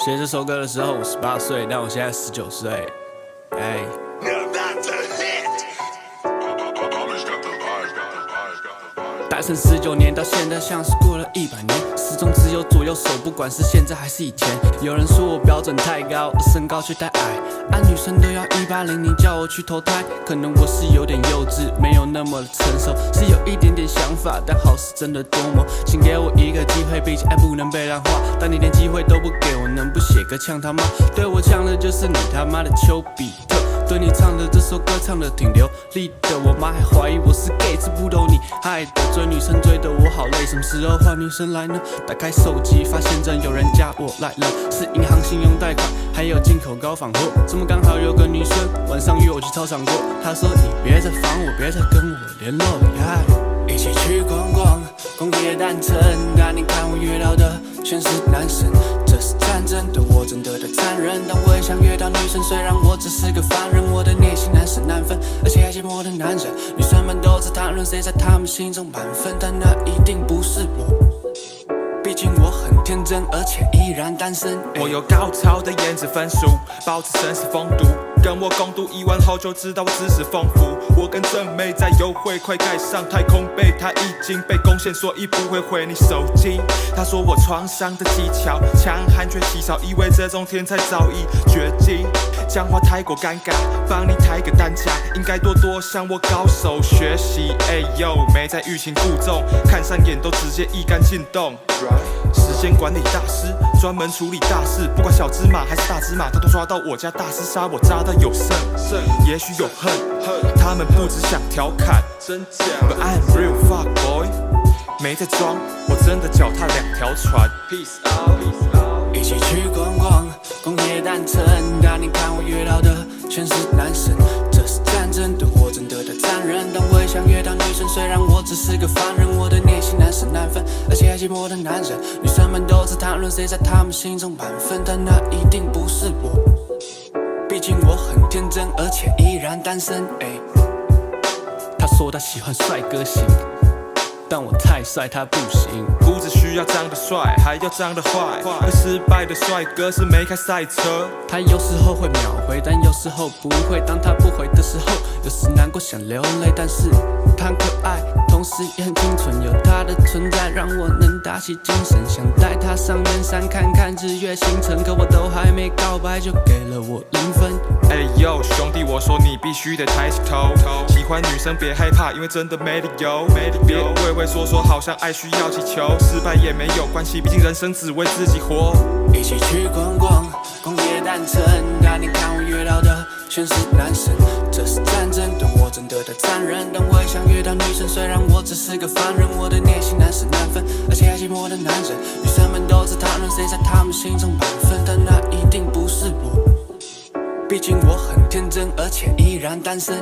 写这首歌的时候我18岁，但我现在19岁。单身19年，到现在像是过了100年，始终只有左右手，不管是现在还是以前。有人说我标准太高，身高却太矮，按女生都要180，你叫我去投胎，可能我是有点幼稚，没有那么的成熟，是有一点点想法，但好事真的多么。请给我一个机会，毕竟爱不能被量化。当你连机会都不给我，能不写歌呛他妈？对我呛的就是你他妈的丘比特。对你唱的这首歌唱的挺流利的，我妈还怀疑我是 gay， 这不都你害的？追女生追得我好累，什么时候换女生来呢？打开手机发现真有人加我来了，是银行信用贷款，还有进口高仿货。这么刚好有个女生晚上约我去操场过，她说你别再烦我，别再跟我联络，一起去逛逛工业单城，但你看我遇到的全是男生，这是战争，对我真的太残忍。但我也想约到女生，虽然我只是个凡人，我的内心难舍难分，而且还寂寞的男人。女生们都在谈论谁在他们心中满分，但那一定不是我，毕竟我很天真，而且依然单身。我有高超的颜值分数，保持绅士风度，跟我共度1晚后就知道我知识丰富。我跟正妹在幽会，快盖上太空杯，她已经被攻陷，所以不会回你手机。她说我床上的技巧强悍却稀少，以为这种天才早已绝迹。讲话太过尴尬，帮你抬个担架，应该多多向我高手学习。哎呦，没在欲擒故纵，看上眼都直接一杆进洞。时间管理大师，专门处理大事，不管小芝麻还是大芝麻，他都抓到我家大师，杀我扎得有剩，也许有恨，他们不只想调侃，真假 But I'm real fuck boy， 没在装，我真的脚踏2条船。Peace out， 一起去逛逛工业单城，但你看我遇到的全是男生，这是战争，对我真的太残忍。但我也想约到女生，虽然我只是个凡人，我的内心难舍难分，而且还寂寞的男人。女生们都在谈论谁在他们心中满分，但那一定不是我，毕竟我很天真，而且依然单身。他说他喜欢帅哥型，但我太帅他不行，不只需要长得帅，还要长得坏。会失败的帅哥是没开赛车。他有时候会秒回，但有时候不会。当他不回的时候，有时难过想流泪，但是他很可爱，同时也很清纯。有他的存在让我能打起精神，想带他上圆山看看日月星辰，可我都还没告白就给了我0分。哎呦，兄弟，我说你必须得抬起头。喜欢女生别害怕，因为真的没理由。别畏畏缩缩，好像爱需要祈求，失败也没有关系，毕竟人生只为自己活。一起去逛逛工业单城，但你看我遇到的全是男生，这是战争，对我真的太残忍。但我也想约到女生，虽然我只是个凡人，我的内心难舍难分，而且还寂寞的男人。女生们都在谈论谁在他们心中满分，但那一定不是我，毕竟我很天真，而且依然单身。